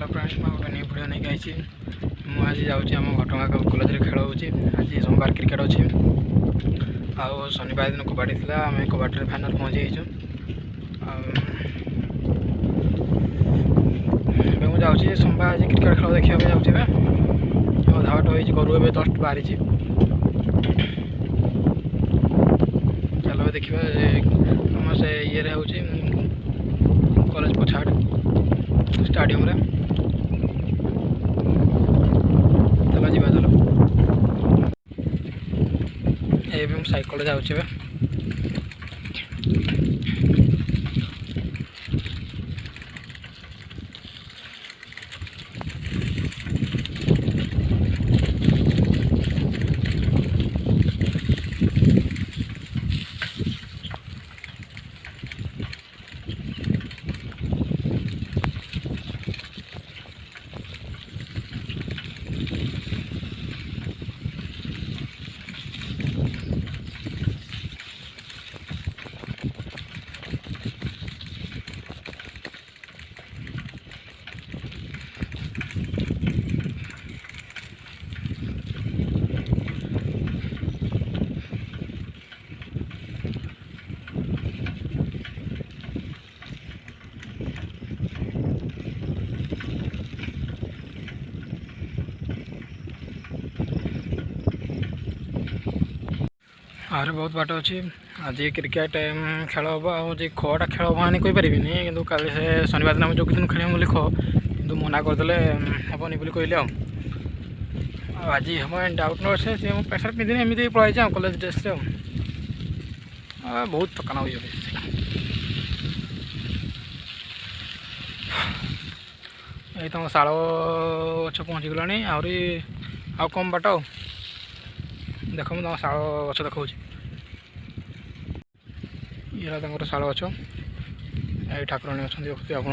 hello friends मैं गोटे new video नहीं आई मुझे जाऊँगी आम घटगाँ कॉलेज खेल हो आज सोमवार क्रिकेट अच्छे आउ शनिवार दिन कबाड़ी थी आम कबाड़ी फाइनाल पहुँची मुझे सोमवार आज क्रिकेट खेल देखा जाऊँगे अधा बाट हो घर जस्ट बाहरी चलो देखा आम से ये कॉलेज पछाड़ स्टाडियम रे चलो जी चलो ये साइकिल जाऊँचे आहुरी बहुत बाट अच्छी आज क्रिकेट खेल हम आज खटा खेल हम कहींपारि कि काली से शनिवार दिन जो दिन खेल बोली ख कि मना करदे हेनी बोली कहले आज हम डाउट न से पैसा पिंधि एमती पढ़ाई कॉलेज ड्रेस बहुत थकान हो तुम शाल गच पहुँची गलानी आहरी आउ कम बाट देख मुझे शाल गच देखा ये शाल गच ये ठाकुराणी अच्छा देखते आप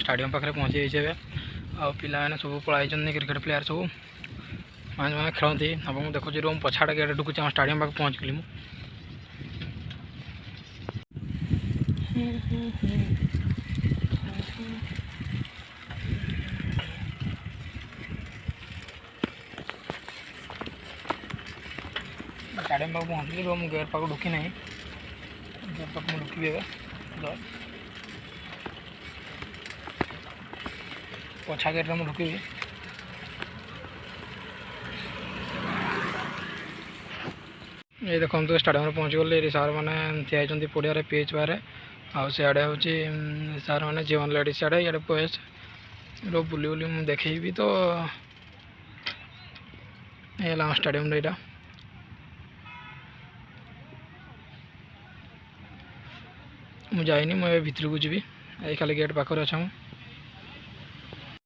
स्टाडियम पाखे पहुँची जाइए पाने सब पढ़ाई क्रिकेट प्लेयर सब मैंने खेलती अब मुझे देखुची रूम पछाड़ गेट ढुकुची स्टाडियम पाखे पहुँच गली स्टाडियम पाखे पहुँचली रूम गेट पाख ढुकी ना गेट पाख ढुकी पछा गेट में ढुकी ये देखो तो स्टाडियम में पहुँच गले सार मैंने ठिया पड़िया पिच बारे आड़े हूँ सार मैंने जीवन लेडीज सियाड़े इे बॉयज रो बुली बुली मुझे देखी तो ये स्टाडियम यहाँ मुझे जाइनी मुझे भितर को जी खाली गेट पाखे अच्छा